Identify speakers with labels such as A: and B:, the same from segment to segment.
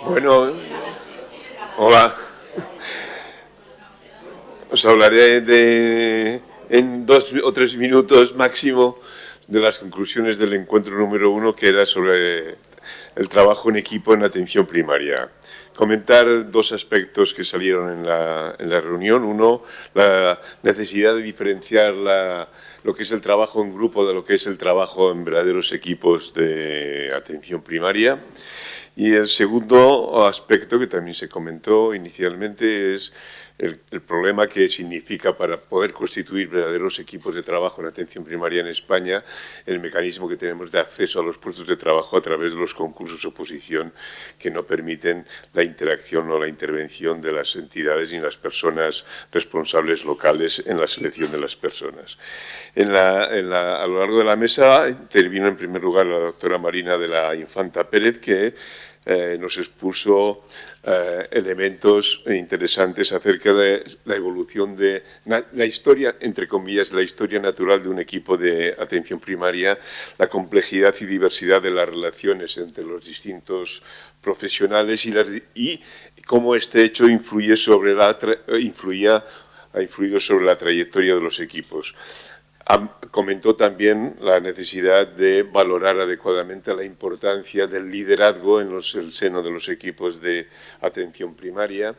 A: Bueno, hola. Os hablaré en 2 o 3 minutos máximo de las conclusiones del encuentro número 1, que era sobre el trabajo en equipo en atención primaria. Comentar 2 aspectos que salieron en la reunión. Uno, la necesidad de diferenciar lo que es el trabajo en grupo de lo que es el trabajo en verdaderos equipos de atención primaria. Y el segundo aspecto, que también se comentó inicialmente, es el problema que significa para poder constituir verdaderos equipos de trabajo en atención primaria en España el mecanismo que tenemos de acceso a los puestos de trabajo a través de los concursos de oposición que no permiten la interacción o la intervención de las entidades ni las personas responsables locales en la selección de las personas. A lo largo de la mesa intervino en primer lugar la doctora Marina de la Infanta Pérez, que nos expuso elementos interesantes acerca de la evolución de la historia, entre comillas, la historia natural de un equipo de atención primaria, la complejidad y diversidad de las relaciones entre los distintos profesionales y cómo este hecho ha influido sobre la trayectoria de los equipos. Comentó también la necesidad de valorar adecuadamente la importancia del liderazgo en el seno de los equipos de atención primaria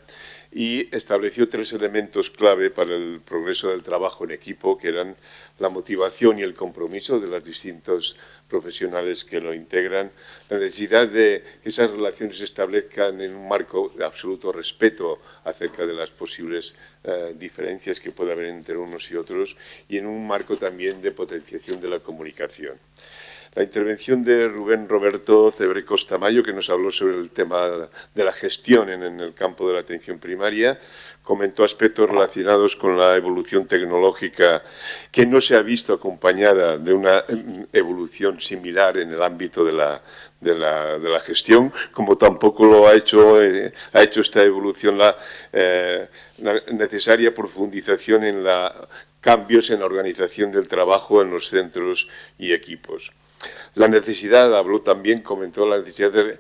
A: y estableció 3 elementos clave para el progreso del trabajo en equipo, que eran la motivación y el compromiso de los distintos profesionales que lo integran, la necesidad de que esas relaciones se establezcan en un marco de absoluto respeto acerca de las posibles diferencias que puede haber entre unos y otros y en un marco también de potenciación de la comunicación. La intervención de Rubén Roberto Cebre Costamayo, que nos habló sobre el tema de la gestión en el campo de la atención primaria, comentó aspectos relacionados con la evolución tecnológica que no se ha visto acompañada de una evolución similar en el ámbito de la gestión, como tampoco lo ha hecho esta evolución la necesaria profundización en cambios en la organización del trabajo en los centros y equipos. La necesidad, comentó la necesidad de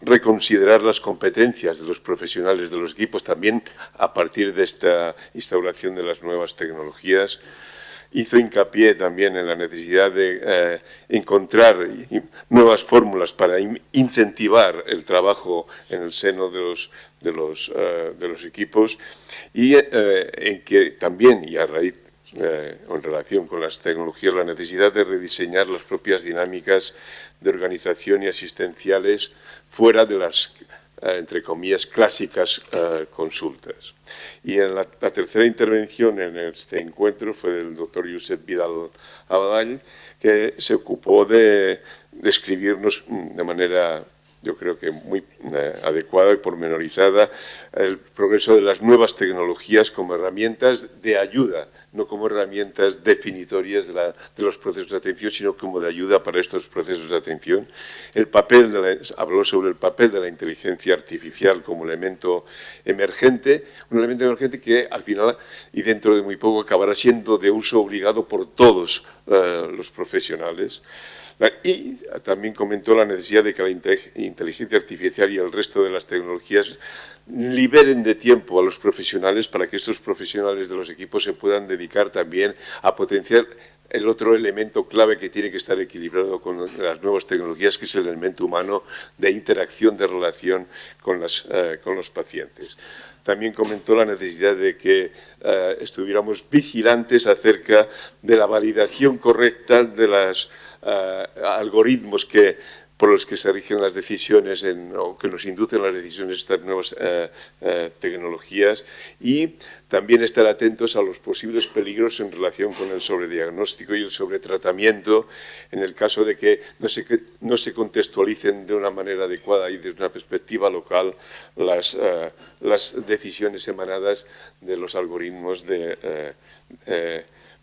A: reconsiderar las competencias de los profesionales de los equipos, también a partir de esta instauración de las nuevas tecnologías. Hizo hincapié también en la necesidad de encontrar nuevas fórmulas para incentivar el trabajo en el seno de los equipos y en que también, y a raíz en relación con las tecnologías, la necesidad de rediseñar las propias dinámicas de organización y asistenciales fuera de las, entre comillas, clásicas consultas. Y en la tercera intervención en este encuentro fue del doctor Josep Vidal Abadall, que se ocupó de describirnos de manera, yo creo que muy adecuada y pormenorizada, el progreso de las nuevas tecnologías como herramientas de ayuda, no como herramientas definitorias de los procesos de atención, sino como de ayuda para estos procesos de atención. Habló sobre el papel de la inteligencia artificial como elemento emergente, un elemento emergente que al final y dentro de muy poco acabará siendo de uso obligado por todos los profesionales. Y también comentó la necesidad de que la inteligencia artificial y el resto de las tecnologías liberen de tiempo a los profesionales para que estos profesionales de los equipos se puedan dedicar también a potenciar el otro elemento clave que tiene que estar equilibrado con las nuevas tecnologías, que es el elemento humano de interacción, de relación con los pacientes. También comentó la necesidad de que estuviéramos vigilantes acerca de la validación correcta de los algoritmos por los que se rigen las decisiones o que nos inducen las decisiones estas nuevas tecnologías y también estar atentos a los posibles peligros en relación con el sobrediagnóstico y el sobretratamiento en el caso de que no se contextualicen de una manera adecuada y desde una perspectiva local las decisiones emanadas de los algoritmos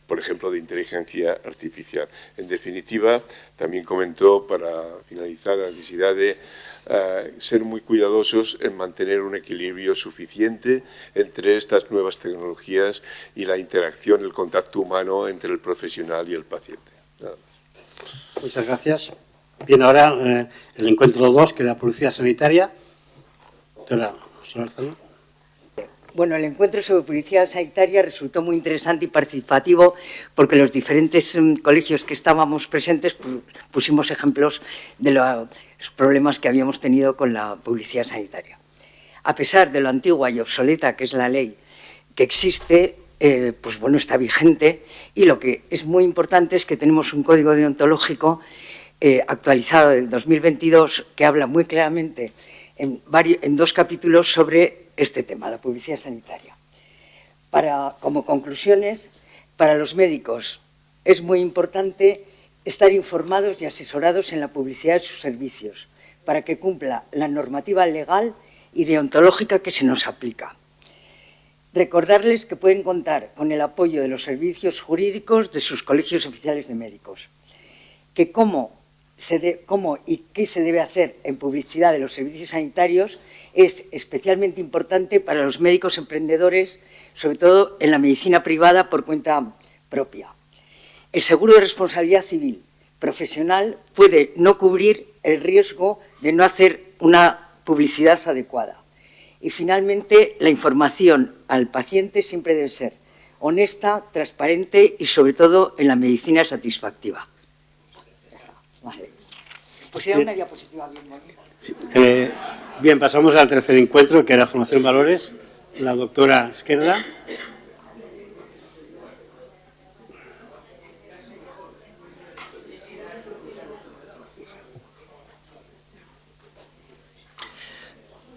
A: por ejemplo, de inteligencia artificial. En definitiva, también comentó, para finalizar, la necesidad de ser muy cuidadosos en mantener un equilibrio suficiente entre estas nuevas tecnologías y la interacción, el contacto humano entre el profesional y el paciente. Nada más.
B: Muchas gracias. Bien, ahora el encuentro 2, que es la publicidad sanitaria. Doctora Solórzano.
C: Bueno, el encuentro sobre publicidad sanitaria resultó muy interesante y participativo porque los diferentes colegios que estábamos presentes pusimos ejemplos de los problemas que habíamos tenido con la publicidad sanitaria. A pesar de lo antigua y obsoleta que es la ley que existe, pues bueno, está vigente, y lo que es muy importante es que tenemos un código deontológico actualizado del 2022 que habla muy claramente en 2 capítulos sobre este tema, la publicidad sanitaria. Como conclusiones, para los médicos es muy importante estar informados y asesorados en la publicidad de sus servicios para que cumpla la normativa legal y deontológica que se nos aplica. Recordarles que pueden contar con el apoyo de los servicios jurídicos de sus colegios oficiales de médicos, que cómo y qué se debe hacer en publicidad de los servicios sanitarios es especialmente importante para los médicos emprendedores, sobre todo en la medicina privada por cuenta propia. El seguro de responsabilidad civil profesional puede no cubrir el riesgo de no hacer una publicidad adecuada. Y finalmente, la información al paciente siempre debe ser honesta, transparente y sobre todo en la medicina satisfactiva. Vale. Pues era una diapositiva bien bonita.
B: Sí. Bien, pasamos al tercer encuentro, que era formación en valores. La doctora Esquerda.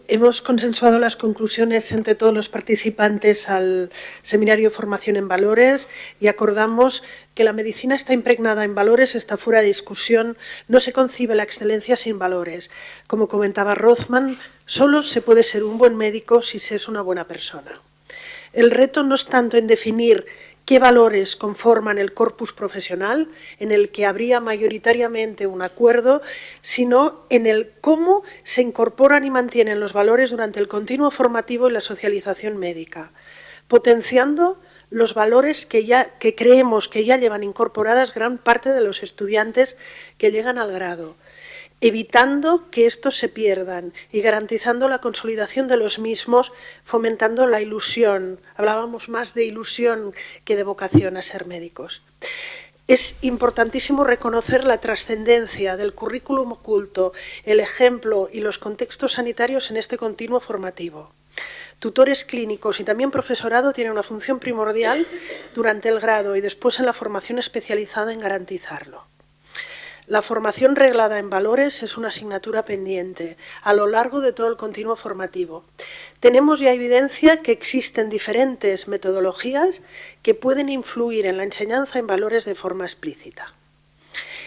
D: Hemos consensuado las conclusiones entre todos los participantes al seminario Formación en Valores y acordamos que la medicina está impregnada en valores, está fuera de discusión, no se concibe la excelencia sin valores. Como comentaba Rothman, solo se puede ser un buen médico si se es una buena persona. El reto no es tanto en definir qué valores conforman el corpus profesional, en el que habría mayoritariamente un acuerdo, sino en el cómo se incorporan y mantienen los valores durante el continuo formativo y la socialización médica, potenciando los valores que creemos que ya llevan incorporadas gran parte de los estudiantes que llegan al grado, evitando que estos se pierdan y garantizando la consolidación de los mismos, fomentando la ilusión. Hablábamos más de ilusión que de vocación a ser médicos. Es importantísimo reconocer la trascendencia del currículum oculto, el ejemplo y los contextos sanitarios en este continuo formativo. Tutores clínicos y también profesorado tienen una función primordial durante el grado y después en la formación especializada en garantizarlo. La formación reglada en valores es una asignatura pendiente a lo largo de todo el continuo formativo. Tenemos ya evidencia que existen diferentes metodologías que pueden influir en la enseñanza en valores de forma explícita.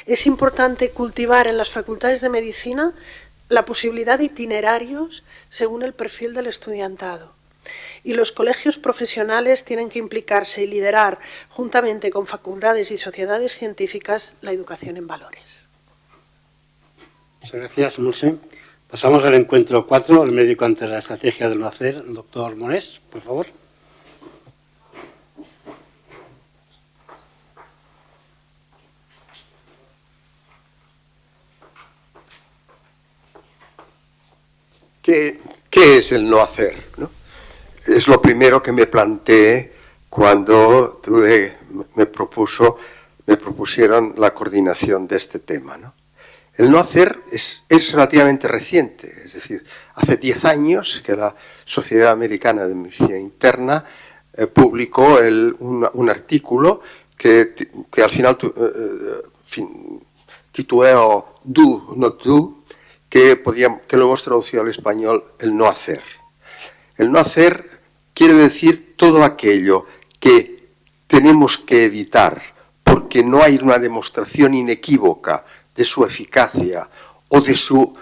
D: Es importante cultivar en las facultades de medicina la posibilidad de itinerarios según el perfil del estudiantado. Y los colegios profesionales tienen que implicarse y liderar, juntamente con facultades y sociedades científicas, la educación en valores.
B: Muchas gracias, Monse. Pasamos al encuentro 4, el médico ante la estrategia del no hacer, el doctor Morés, por favor.
E: ¿Qué es el no hacer, ¿no? Es lo primero que me planteé cuando me propusieron la coordinación de este tema, ¿no? El no hacer es relativamente reciente, es decir, hace 10 años que la Sociedad Americana de Medicina Interna publicó un artículo que al final tituló Do, Not Do, que lo hemos traducido al español, el no hacer. El no hacer quiere decir todo aquello que tenemos que evitar porque no hay una demostración inequívoca de su eficacia o de su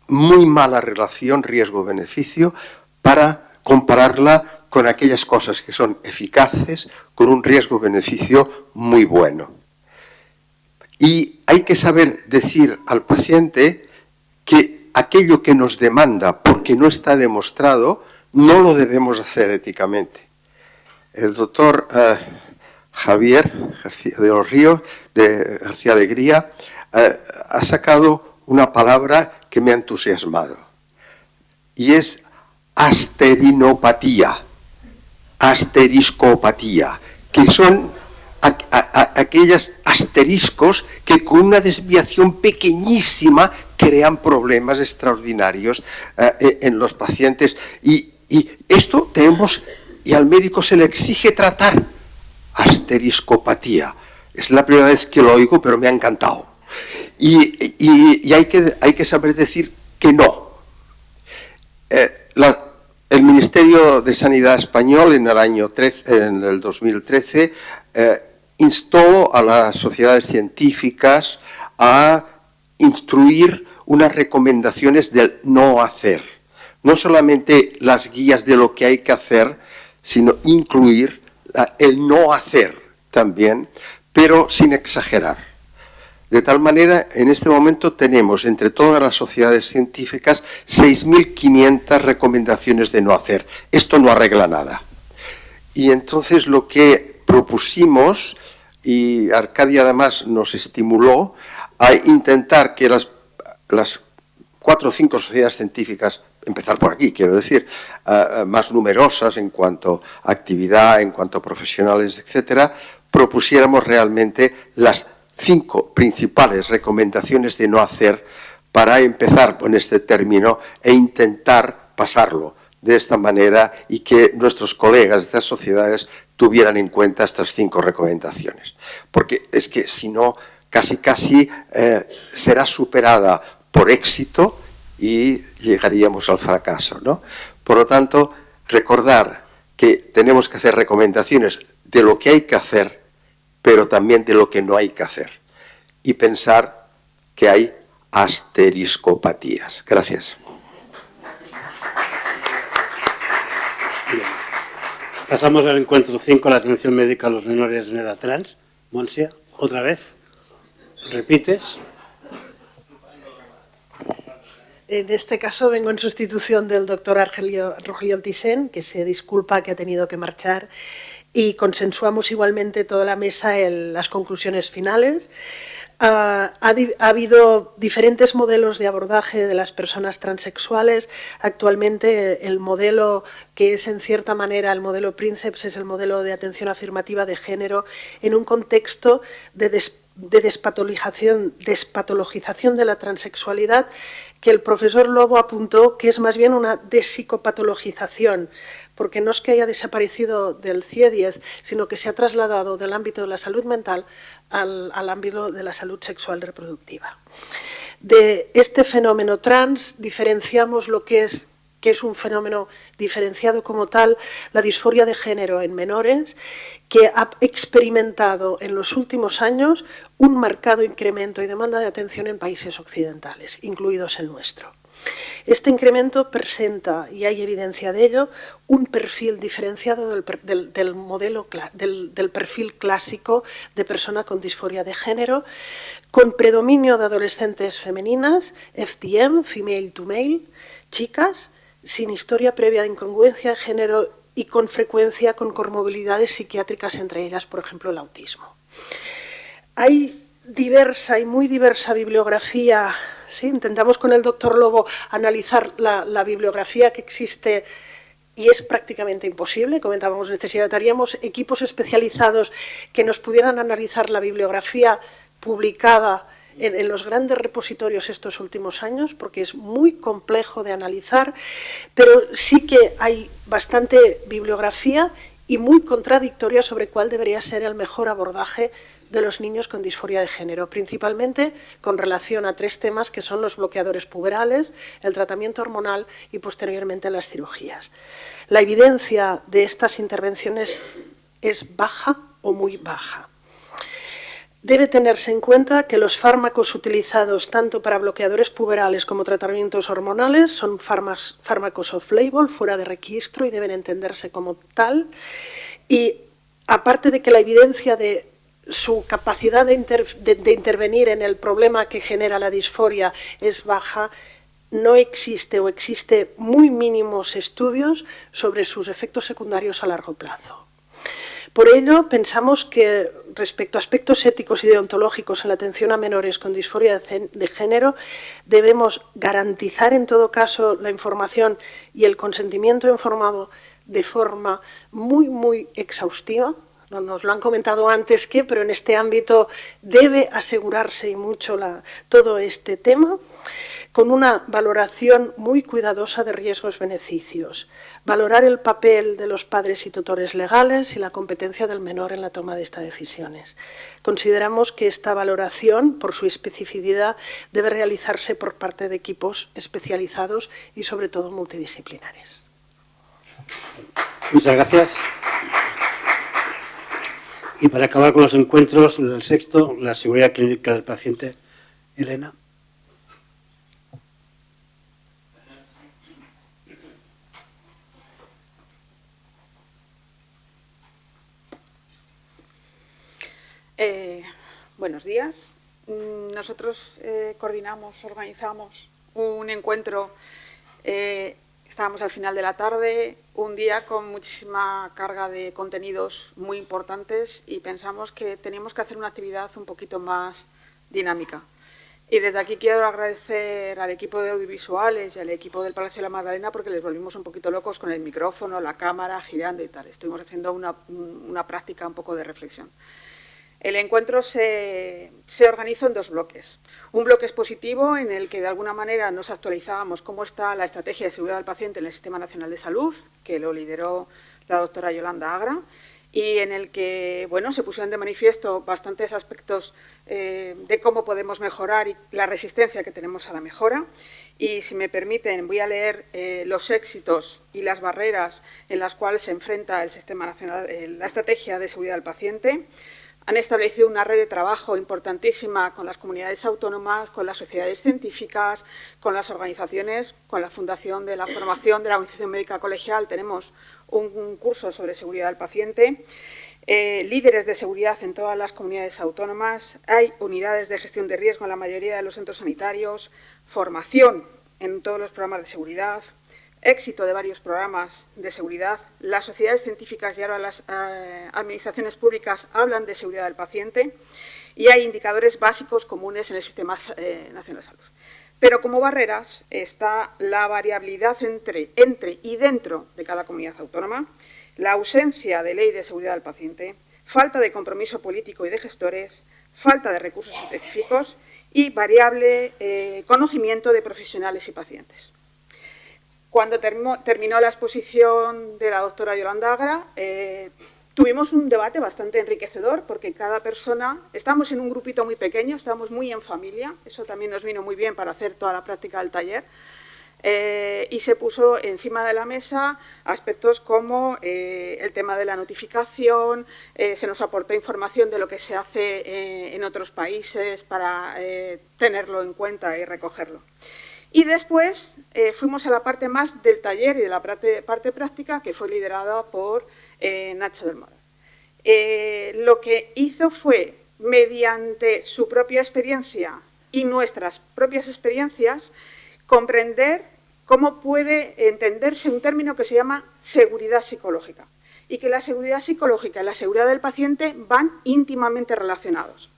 E: muy mala relación riesgo-beneficio para compararla con aquellas cosas que son eficaces con un riesgo-beneficio muy bueno. Y hay que saber decir al paciente que aquello que nos demanda porque no está demostrado no lo debemos hacer éticamente. El doctor Javier García de los Ríos, de García Alegría, ha sacado una palabra que me ha entusiasmado. y es asterinopatía, asteriscopatía, que son aquellos asteriscos que con una desviación pequeñísima crean problemas extraordinarios en los pacientes. Y esto tenemos, y al médico se le exige tratar asteriscopatía. Es la primera vez que lo oigo, pero me ha encantado. Y hay que saber decir que no. El Ministerio de Sanidad español en el 2013 instó a las sociedades científicas a instruir unas recomendaciones del no hacer. No solamente las guías de lo que hay que hacer, sino incluir el no hacer también, pero sin exagerar. De tal manera, en este momento tenemos entre todas las sociedades científicas 6.500 recomendaciones de no hacer. Esto no arregla nada. Y entonces lo que propusimos, y Arcadia además nos estimuló, a intentar que las 4 o 5 sociedades científicas, empezar por aquí, quiero decir, más numerosas en cuanto a actividad, en cuanto a profesionales, etcétera, propusiéramos realmente las 5 principales recomendaciones de no hacer para empezar con este término e intentar pasarlo de esta manera y que nuestros colegas de estas sociedades tuvieran en cuenta estas 5 recomendaciones. Porque es que si no, casi será superada por éxito y llegaríamos al fracaso, ¿no? Por lo tanto, recordar que tenemos que hacer recomendaciones de lo que hay que hacer, pero también de lo que no hay que hacer. Y pensar que hay asteriscopatías. Gracias.
B: Bien. Pasamos al encuentro 5, la atención médica a los menores en edad trans. Montse, otra vez. ¿Repites?
D: En este caso vengo en sustitución del doctor Rogelio Altisent, que se disculpa que ha tenido que marchar, y consensuamos igualmente toda la mesa en las conclusiones finales. Ha habido diferentes modelos de abordaje de las personas transexuales. Actualmente el modelo que es en cierta manera el modelo Princeps es el modelo de atención afirmativa de género en un contexto de despatologización de la transexualidad, que el profesor Lobo apuntó que es más bien una despsicopatologización, porque no es que haya desaparecido del CIE-10, sino que se ha trasladado del ámbito de la salud mental al ámbito de la salud sexual reproductiva. De este fenómeno trans diferenciamos lo que es un fenómeno diferenciado como tal, la disforia de género en menores, que ha experimentado en los últimos años un marcado incremento y demanda de atención en países occidentales, incluidos el nuestro. Este incremento presenta, y hay evidencia de ello, un perfil diferenciado del perfil clásico de persona con disforia de género, con predominio de adolescentes femeninas, FTM, female to male, chicas, sin historia previa de incongruencia de género y con frecuencia con comorbilidades psiquiátricas, entre ellas, por ejemplo, el autismo. Hay diversa y muy diversa bibliografía. Sí, intentamos con el doctor Lobo analizar la bibliografía que existe y es prácticamente imposible. Comentábamos, necesitaríamos equipos especializados que nos pudieran analizar la bibliografía publicada en los grandes repositorios estos últimos años, porque es muy complejo de analizar, pero sí que hay bastante bibliografía y muy contradictoria sobre cuál debería ser el mejor abordaje de los niños con disforia de género, principalmente con relación a 3 temas que son los bloqueadores puberales, el tratamiento hormonal y posteriormente las cirugías. La evidencia de estas intervenciones es baja o muy baja. Debe tenerse en cuenta que los fármacos utilizados tanto para bloqueadores puberales como tratamientos hormonales son fármacos off-label, fuera de registro, y deben entenderse como tal. Y aparte de que la evidencia de su capacidad de intervenir en el problema que genera la disforia es baja, no existe o existe muy mínimos estudios sobre sus efectos secundarios a largo plazo. Por ello, pensamos que respecto a aspectos éticos y deontológicos en la atención a menores con disforia de género, debemos garantizar en todo caso la información y el consentimiento informado de forma muy exhaustiva. Nos lo han comentado antes pero en este ámbito debe asegurarse y mucho todo este tema, con una valoración muy cuidadosa de riesgos-beneficios, valorar el papel de los padres y tutores legales y la competencia del menor en la toma de estas decisiones. Consideramos que esta valoración, por su especificidad, debe realizarse por parte de equipos especializados y, sobre todo, multidisciplinares.
B: Muchas gracias. Y para acabar con los encuentros, el sexto, la seguridad clínica del paciente. Elena.
F: Buenos días. Nosotros organizamos un encuentro. Estábamos al final de la tarde, un día con muchísima carga de contenidos muy importantes y pensamos que teníamos que hacer una actividad un poquito más dinámica. Y desde aquí quiero agradecer al equipo de audiovisuales y al equipo del Palacio de la Magdalena porque les volvimos un poquito locos con el micrófono, la cámara, girando y tal. Estuvimos haciendo una práctica un poco de reflexión. El encuentro se organizó en dos bloques. Un bloque expositivo en el que de alguna manera nos actualizábamos cómo está la estrategia de seguridad del paciente en el Sistema Nacional de Salud, que lo lideró la doctora Yolanda Agra, y en el que se pusieron de manifiesto bastantes aspectos de cómo podemos mejorar y la resistencia que tenemos a la mejora. Y si me permiten, voy a leer los éxitos y las barreras en las cuales se enfrenta el Sistema Nacional, la estrategia de seguridad del paciente. Han establecido una red de trabajo importantísima con las comunidades autónomas, con las sociedades científicas, con las organizaciones, con la Fundación de la Formación de la Organización Médica Colegial. Tenemos un curso sobre seguridad del paciente, líderes de seguridad en todas las comunidades autónomas, hay unidades de gestión de riesgo en la mayoría de los centros sanitarios, formación en todos los programas de seguridad, éxito de varios programas de seguridad. Las sociedades científicas y ahora las administraciones públicas hablan de seguridad del paciente y hay indicadores básicos comunes en el Sistema Nacional de Salud. Pero como barreras está la variabilidad entre y dentro de cada comunidad autónoma, la ausencia de ley de seguridad del paciente, falta de compromiso político y de gestores, falta de recursos específicos y variable conocimiento de profesionales y pacientes. Cuando terminó la exposición de la doctora Yolanda Agra, tuvimos un debate bastante enriquecedor porque cada persona, estamos en un grupito muy pequeño, estamos muy en familia, eso también nos vino muy bien para hacer toda la práctica del taller, y se puso encima de la mesa aspectos como el tema de la notificación, se nos aportó información de lo que se hace en otros países para tenerlo en cuenta y recogerlo. Y después fuimos a la parte más del taller y de la parte práctica, que fue liderada por Nacho del Moral. Lo que hizo fue, mediante su propia experiencia y nuestras propias experiencias, comprender cómo puede entenderse un término que se llama seguridad psicológica y que la seguridad psicológica y la seguridad del paciente van íntimamente relacionados.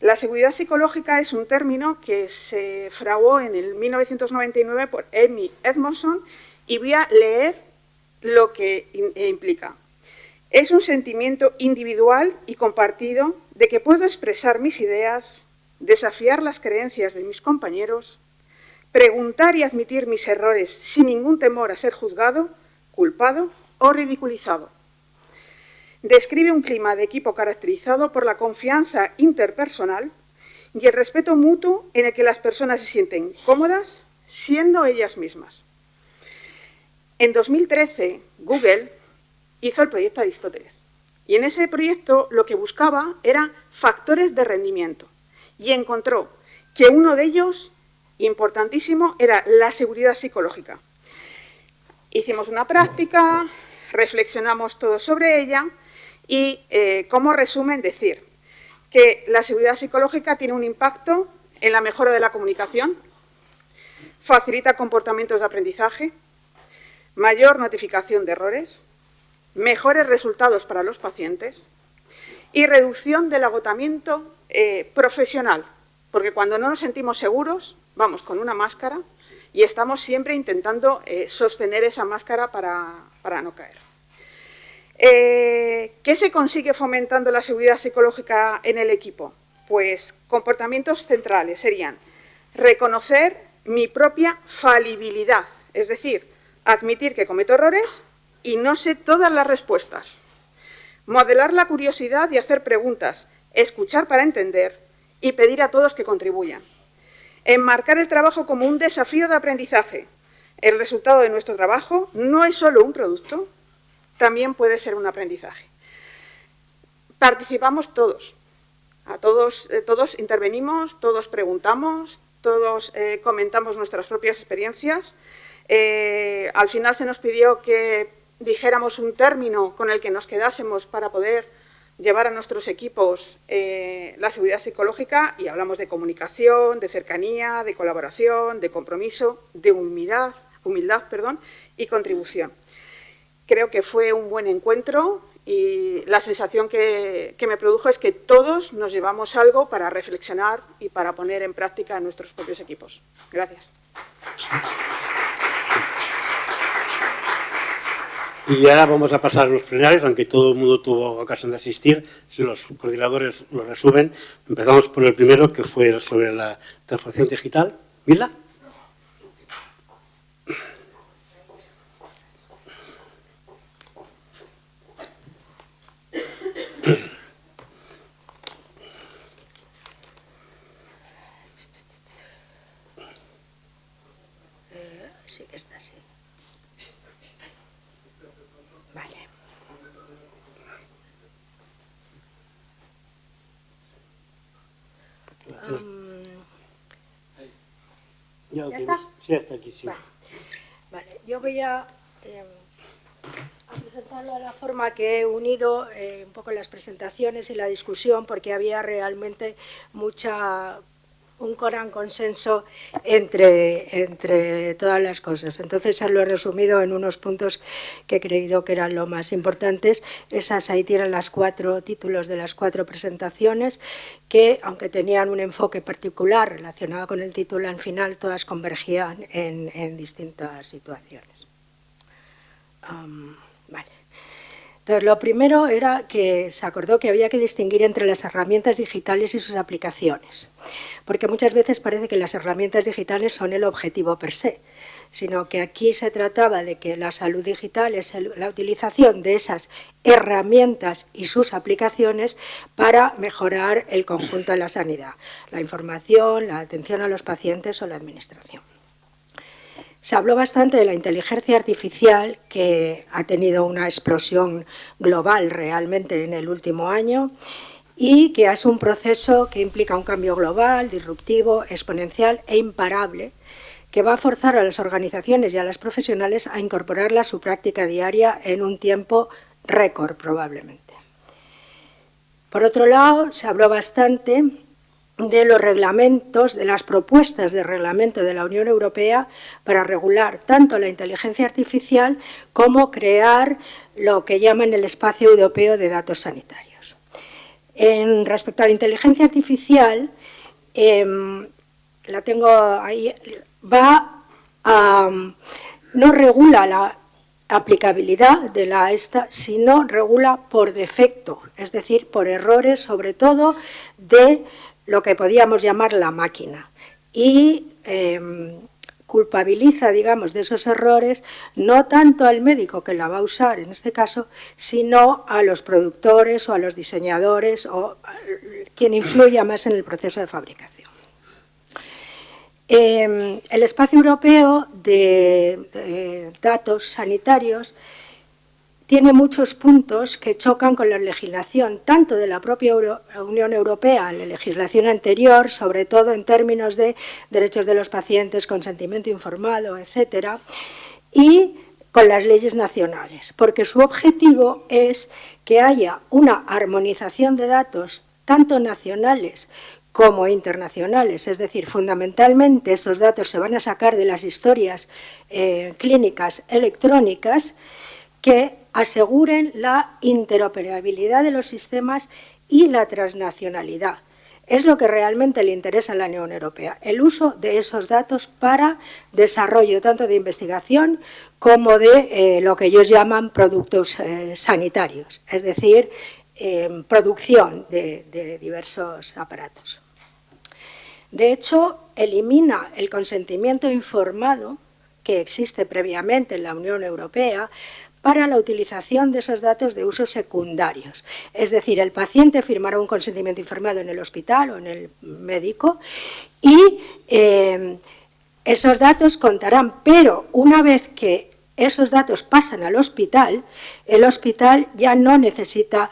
F: La seguridad psicológica es un término que se fraguó en el 1999 por Amy Edmondson y voy a leer lo que implica. Es un sentimiento individual y compartido de que puedo expresar mis ideas, desafiar las creencias de mis compañeros, preguntar y admitir mis errores sin ningún temor a ser juzgado, culpado o ridiculizado. Describe un clima de equipo caracterizado por la confianza interpersonal y el respeto mutuo en el que las personas se sienten cómodas siendo ellas mismas. En 2013, Google hizo el proyecto Aristóteles y en ese proyecto lo que buscaba eran factores de rendimiento y encontró que uno de ellos, importantísimo, era la seguridad psicológica. Hicimos una práctica, reflexionamos todo sobre ella y, como resumen, decir que la seguridad psicológica tiene un impacto en la mejora de la comunicación, facilita comportamientos de aprendizaje, mayor notificación de errores, mejores resultados para los pacientes y reducción del agotamiento profesional, porque cuando no nos sentimos seguros vamos con una máscara y estamos siempre intentando sostener esa máscara para no caer. ¿Qué se consigue fomentando la seguridad psicológica en el equipo? Pues comportamientos centrales serían reconocer mi propia falibilidad, es decir, admitir que cometo errores y no sé todas las respuestas. Modelar la curiosidad y hacer preguntas, escuchar para entender y pedir a todos que contribuyan. Enmarcar el trabajo como un desafío de aprendizaje. El resultado de nuestro trabajo no es solo un producto, también puede ser un aprendizaje. Participamos todos. Todos intervenimos, todos preguntamos, todos comentamos nuestras propias experiencias. Al final se nos pidió que dijéramos un término con el que nos quedásemos para poder llevar a nuestros equipos la seguridad psicológica y hablamos de comunicación, de cercanía, de colaboración, de compromiso, de humildad y contribución. Creo que fue un buen encuentro y la sensación que me produjo es que todos nos llevamos algo para reflexionar y para poner en práctica en nuestros propios equipos. Gracias.
B: Y ahora vamos a pasar a los plenarios, aunque todo el mundo tuvo ocasión de asistir, si los coordinadores lo resumen. Empezamos por el primero, que fue sobre la transformación digital. ¿Mila?
G: Sí, está así. Vale.
B: ¿Ya
G: está?
B: Sí, está aquí, sí.
G: Vale. Yo voy a presentarlo de la forma que he unido un poco las presentaciones y la discusión, porque había realmente un gran consenso entre todas las cosas. Entonces, lo he resumido en unos puntos que he creído que eran lo más importantes. Ahí tienen los 4 títulos de las 4 presentaciones, que, aunque tenían un enfoque particular relacionado con el título, al final todas convergían en distintas situaciones. Vale. Entonces, lo primero era que se acordó que había que distinguir entre las herramientas digitales y sus aplicaciones, porque muchas veces parece que las herramientas digitales son el objetivo per se, sino que aquí se trataba de que la salud digital es la utilización de esas herramientas y sus aplicaciones para mejorar el conjunto de la sanidad, la información, la atención a los pacientes o la administración. Se habló bastante de la inteligencia artificial, que ha tenido una explosión global realmente en el último año y que es un proceso que implica un cambio global, disruptivo, exponencial e imparable, que va a forzar a las organizaciones y a los profesionales a incorporarla a su práctica diaria en un tiempo récord, probablemente. Por otro lado, se habló bastante de los reglamentos, de las propuestas de reglamento de la Unión Europea para regular tanto la inteligencia artificial como crear lo que llaman el espacio europeo de datos sanitarios. Respecto a la inteligencia artificial, la tengo ahí, no regula la aplicabilidad de la sino regula por defecto, es decir, por errores, sobre todo de lo que podíamos llamar la máquina, y culpabiliza, digamos, de esos errores no tanto al médico que la va a usar en este caso, sino a los productores o a los diseñadores o a quien influya más en el proceso de fabricación. El espacio europeo de datos sanitarios tiene muchos puntos que chocan con la legislación, tanto de la propia Unión Europea, la legislación anterior, sobre todo en términos de derechos de los pacientes, consentimiento informado, etcétera, y con las leyes nacionales, porque su objetivo es que haya una armonización de datos, tanto nacionales como internacionales, es decir, fundamentalmente esos datos se van a sacar de las historias clínicas electrónicas, que aseguren la interoperabilidad de los sistemas y la transnacionalidad. Es lo que realmente le interesa a la Unión Europea, el uso de esos datos para desarrollo tanto de investigación como de lo que ellos llaman productos sanitarios, es decir, producción de diversos aparatos. De hecho, elimina el consentimiento informado que existe previamente en la Unión Europea para la utilización de esos datos de usos secundarios. Es decir, el paciente firmará un consentimiento informado en el hospital o en el médico y esos datos contarán, pero una vez que esos datos pasan al hospital, el hospital ya no necesita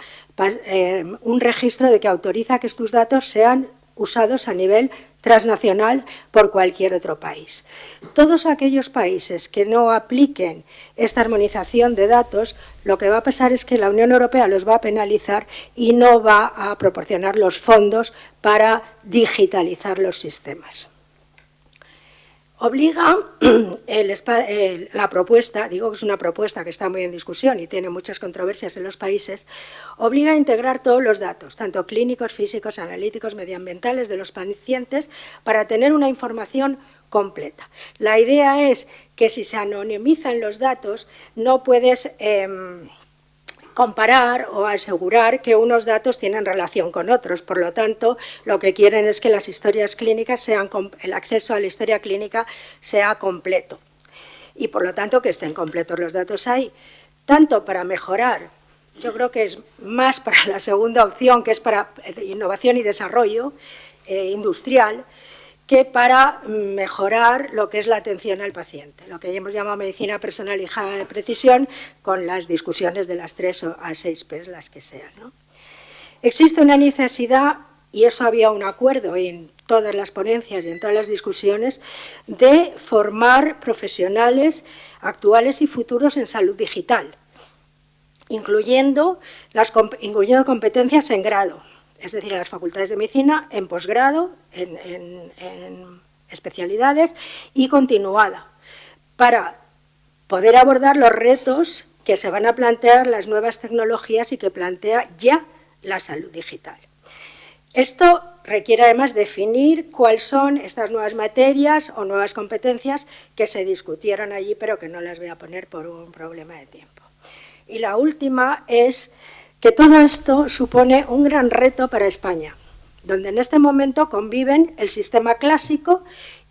G: un registro de que autoriza que estos datos sean usados a nivel transnacional por cualquier otro país. Todos aquellos países que no apliquen esta armonización de datos, lo que va a pasar es que la Unión Europea los va a penalizar y no va a proporcionar los fondos para digitalizar los sistemas. Obliga la propuesta, digo que es una propuesta que está muy en discusión y tiene muchas controversias en los países, obliga a integrar todos los datos, tanto clínicos, físicos, analíticos, medioambientales de los pacientes, para tener una información completa. La idea es que si se anonimizan los datos, no puedes comparar o asegurar que unos datos tienen relación con otros. Por lo tanto, lo que quieren es que las historias clínicas el acceso a la historia clínica sea completo y, por lo tanto, que estén completos los datos ahí, tanto para mejorar, yo creo que es más para la segunda opción, que es para innovación y desarrollo industrial, que para mejorar lo que es la atención al paciente, lo que hemos llamado medicina personalizada de precisión, con las discusiones de las 3 a 6 P's, las que sean, ¿no? Existe una necesidad, y eso había un acuerdo en todas las ponencias y en todas las discusiones, de formar profesionales actuales y futuros en salud digital, incluyendo competencias en grado, es decir, en las facultades de medicina, en posgrado, en especialidades y continuada, para poder abordar los retos que se van a plantear las nuevas tecnologías y que plantea ya la salud digital. Esto requiere además definir cuáles son estas nuevas materias o nuevas competencias que se discutieron allí, pero que no las voy a poner por un problema de tiempo. Y la última es que todo esto supone un gran reto para España, donde en este momento conviven el sistema clásico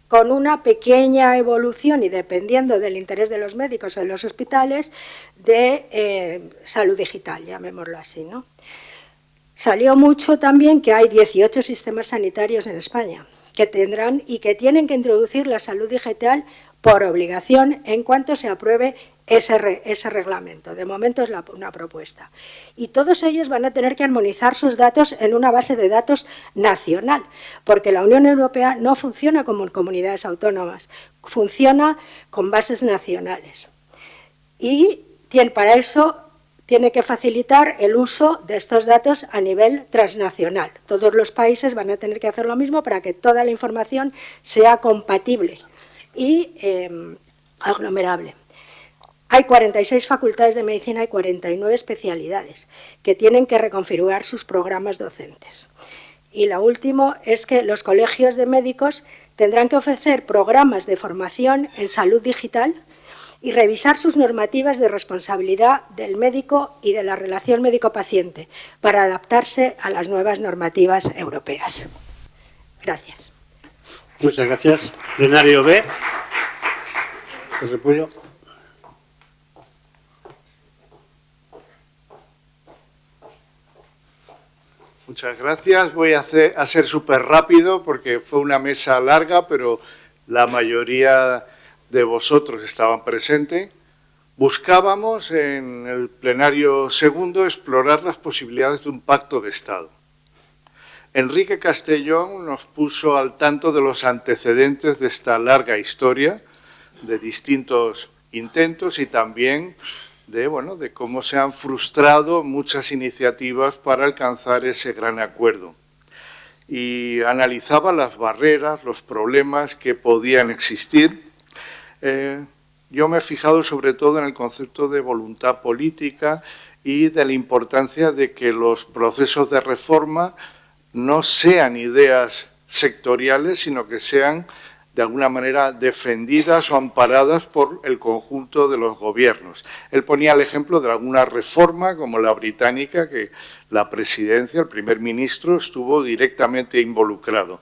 G: con una pequeña evolución y dependiendo del interés de los médicos o de los hospitales de salud digital, llamémoslo así, ¿no? Salió mucho también que hay 18 sistemas sanitarios en España que tendrán y que tienen que introducir la salud digital por obligación en cuanto se apruebe ese reglamento. De momento es una propuesta. Y todos ellos van a tener que armonizar sus datos en una base de datos nacional, porque la Unión Europea no funciona como en comunidades autónomas, funciona con bases nacionales. Y para eso tiene que facilitar el uso de estos datos a nivel transnacional. Todos los países van a tener que hacer lo mismo para que toda la información sea compatible y aglomerable. Hay 46 facultades de medicina y 49 especialidades que tienen que reconfigurar sus programas docentes. Y lo último es que los colegios de médicos tendrán que ofrecer programas de formación en salud digital y revisar sus normativas de responsabilidad del médico y de la relación médico-paciente para adaptarse a las nuevas normativas europeas. Gracias.
B: Muchas gracias. Plenario B. José Puyo.
H: Muchas gracias. Voy a ser súper rápido porque fue una mesa larga, pero la mayoría de vosotros estaban presentes. Buscábamos en el plenario segundo explorar las posibilidades de un pacto de Estado. Enrique Castellón nos puso al tanto de los antecedentes de esta larga historia, de distintos intentos y también de cómo se han frustrado muchas iniciativas para alcanzar ese gran acuerdo. Y analizaba las barreras, los problemas que podían existir. yo me he fijado sobre todo en el concepto de voluntad política y de la importancia de que los procesos de reforma no sean ideas sectoriales, sino que sean de alguna manera defendidas o amparadas por el conjunto de los gobiernos. Él ponía el ejemplo de alguna reforma como la británica, que la presidencia, el primer ministro, estuvo directamente involucrado.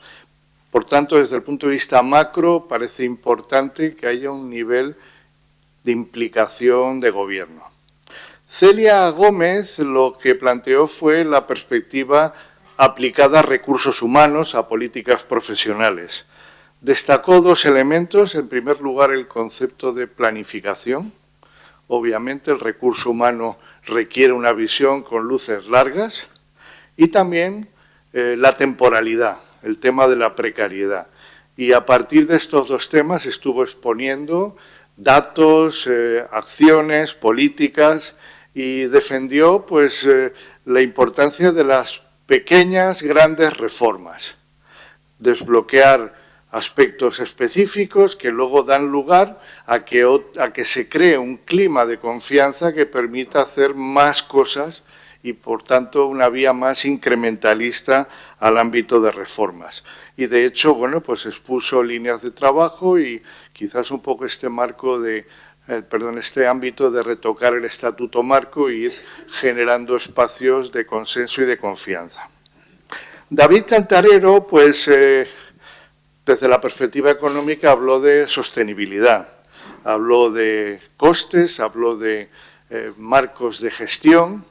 H: Por tanto, desde el punto de vista macro, parece importante que haya un nivel de implicación de gobierno. Celia Gómez lo que planteó fue la perspectiva aplicada a recursos humanos, a políticas profesionales. Destacó dos elementos. En primer lugar, el concepto de planificación. Obviamente, el recurso humano requiere una visión con luces largas. Y también la temporalidad, el tema de la precariedad. Y a partir de estos dos temas estuvo exponiendo datos, acciones, políticas, y defendió pues, la importancia de las pequeñas, grandes reformas. Desbloquear aspectos específicos que luego dan lugar a que se cree un clima de confianza que permita hacer más cosas y, por tanto, una vía más incrementalista al ámbito de reformas. Y, de hecho, bueno, pues expuso líneas de trabajo y quizás un poco este marco de, este ámbito de retocar el estatuto marco e ir generando espacios de consenso y de confianza. David Cantarero, pues, desde la perspectiva económica habló de sostenibilidad, habló de costes, habló de marcos de gestión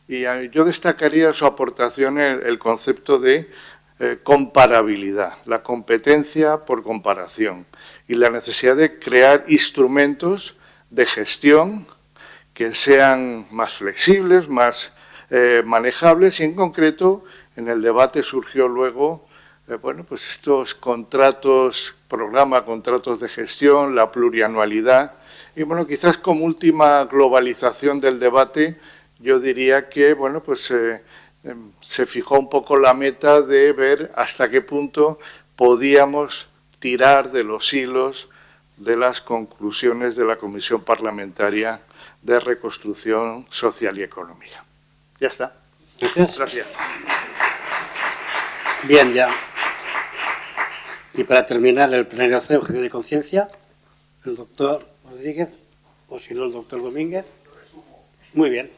H: y yo destacaría su aportación en el concepto de comparabilidad, la competencia por comparación y la necesidad de crear instrumentos de gestión que sean más flexibles, más manejables y en concreto en el debate surgió luego bueno, pues estos contratos, contratos de gestión, la plurianualidad y bueno, quizás como última globalización del debate yo diría que bueno, pues se fijó un poco la meta de ver hasta qué punto podíamos tirar de los hilos de las conclusiones de la Comisión Parlamentaria de Reconstrucción Social y Económica. Ya está. Gracias.
B: Bien, ya. Y para terminar el plenario de objeción de conciencia, el doctor Rodríguez, o si no el doctor Domínguez. Muy bien,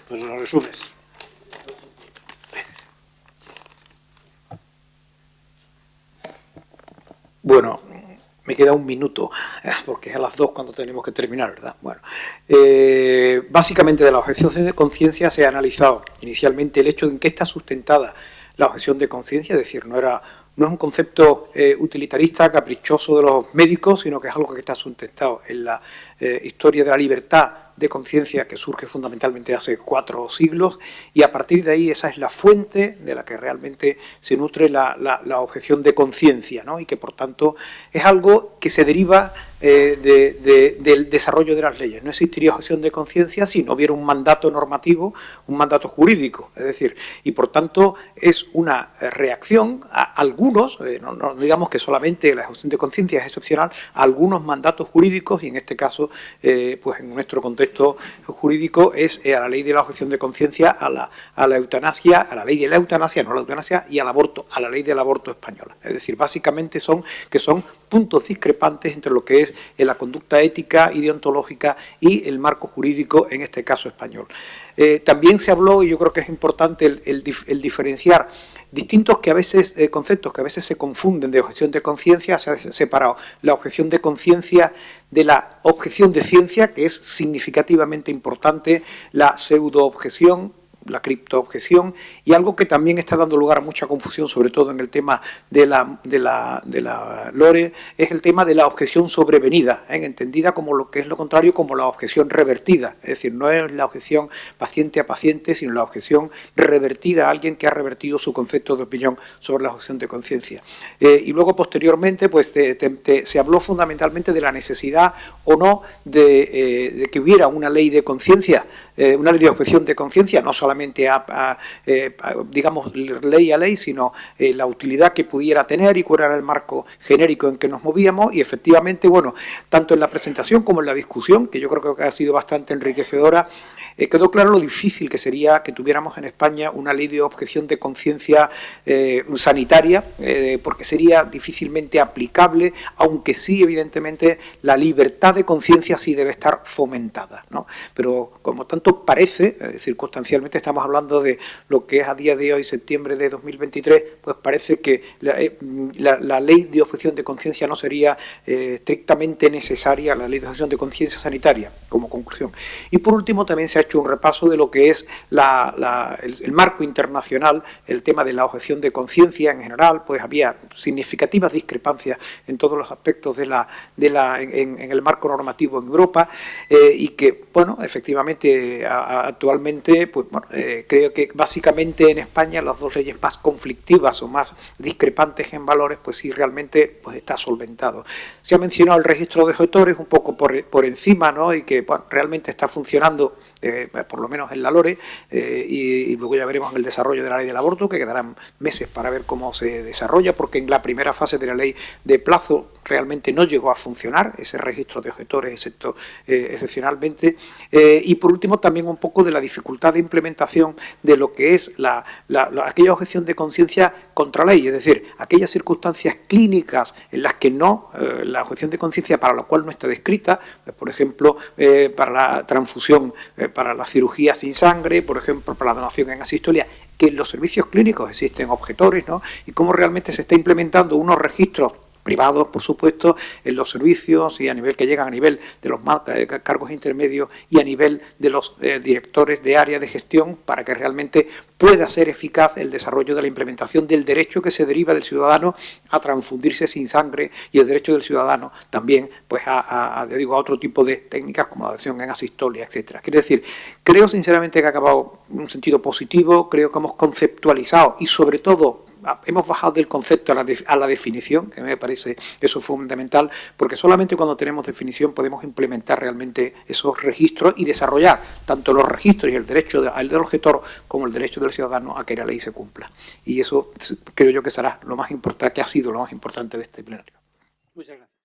B: pues lo resumes.
I: Bueno, me queda un minuto, porque es a las 2 cuando tenemos que terminar, ¿verdad? Bueno, básicamente de la objeción de conciencia se ha analizado inicialmente el hecho de en qué está sustentada la objeción de conciencia, es decir, no es un concepto utilitarista, caprichoso de los médicos, sino que es algo que está sustentado en la historia de la libertad de conciencia que surge fundamentalmente hace 4 siglos y a partir de ahí esa es la fuente de la que realmente se nutre la objeción de conciencia, ¿no? Y que por tanto es algo que se deriva del desarrollo de las leyes. No existiría objeción de conciencia si no hubiera un mandato normativo, un mandato jurídico, es decir, y por tanto es una reacción a algunos, no digamos que solamente la objeción de conciencia es excepcional, a algunos mandatos jurídicos y en este caso, pues en nuestro contexto jurídico es a la ley de la objeción de conciencia, a la eutanasia, a la ley de la eutanasia, no a la eutanasia, y al aborto, a la ley del aborto española. Es decir, básicamente son puntos discrepantes entre lo que es la conducta ética y deontológica y el marco jurídico, en este caso español. También se habló, y yo creo que es importante el diferenciar distintos conceptos que a veces se confunden de objeción de conciencia. Se ha separado la objeción de conciencia de la objeción de ciencia, que es significativamente importante, la pseudo-objeción, la criptoobjeción, y algo que también está dando lugar a mucha confusión, sobre todo en el tema de la LORE, es el tema de la objeción sobrevenida, entendida como lo que es lo contrario, como la objeción revertida, es decir, no es la objeción paciente a paciente, sino la objeción revertida a alguien que ha revertido su concepto de opinión sobre la objeción de conciencia. Y luego, posteriormente, pues se habló fundamentalmente de la necesidad o no de que hubiera una ley de conciencia, una ley de objeción de conciencia, no solamente solamente digamos, ley a ley, sino la utilidad que pudiera tener y cuál era el marco genérico en que nos movíamos. Y efectivamente, bueno, tanto en la presentación como en la discusión, que yo creo que ha sido bastante enriquecedora, quedó claro lo difícil que sería que tuviéramos en España una ley de objeción de conciencia sanitaria, porque sería difícilmente aplicable, aunque sí, evidentemente, la libertad de conciencia sí debe estar fomentada, ¿no? Pero, como tanto parece, circunstancialmente estamos hablando de lo que es a día de hoy, septiembre de 2023, pues parece que la ley de objeción de conciencia no sería estrictamente necesaria, la ley de objeción de conciencia sanitaria, como conclusión. Y por último, también se ha hecho un repaso de lo que es el marco internacional, el tema de la objeción de conciencia en general, pues había significativas discrepancias en todos los aspectos en el marco normativo en Europa, y que, bueno, efectivamente, actualmente, pues bueno, creo que básicamente en España las dos leyes más conflictivas o más discrepantes en valores, pues sí, realmente pues está solventado. Se ha mencionado el registro de objetores un poco por encima, ¿no? Y que, bueno, realmente está funcionando, por lo menos en la LORE, y luego ya veremos en el desarrollo de la ley del aborto, que quedarán meses para ver cómo se desarrolla, porque en la primera fase de la ley de plazo realmente no llegó a funcionar ese registro de objetores, excepto excepcionalmente. Y por último, también un poco de la dificultad de implementación de lo que es aquella objeción de conciencia contra ley, es decir, aquellas circunstancias clínicas en las que no, la objeción de conciencia para la cual no está descrita, pues, por ejemplo, para la transfusión, para la cirugía sin sangre, por ejemplo, para la donación en asistolia, que en los servicios clínicos existen objetores, ¿no? Y cómo realmente se está implementando unos registros privados, por supuesto, en los servicios y a nivel que llegan a nivel de los cargos intermedios y a nivel de los directores de área de gestión, para que realmente pueda ser eficaz el desarrollo de la implementación del derecho que se deriva del ciudadano a transfundirse sin sangre, y el derecho del ciudadano también pues a otro tipo de técnicas como la donación en asistolia, etcétera. Quiero decir, creo sinceramente que ha acabado en un sentido positivo, creo que hemos conceptualizado y sobre todo hemos bajado del concepto a la definición, que me parece eso fundamental, porque solamente cuando tenemos definición podemos implementar realmente esos registros y desarrollar tanto los registros y el derecho del objetor como el derecho del ciudadano a que la ley se cumpla. Y eso creo yo que será lo más importante, que ha sido lo más importante de este plenario.
B: Muchas gracias.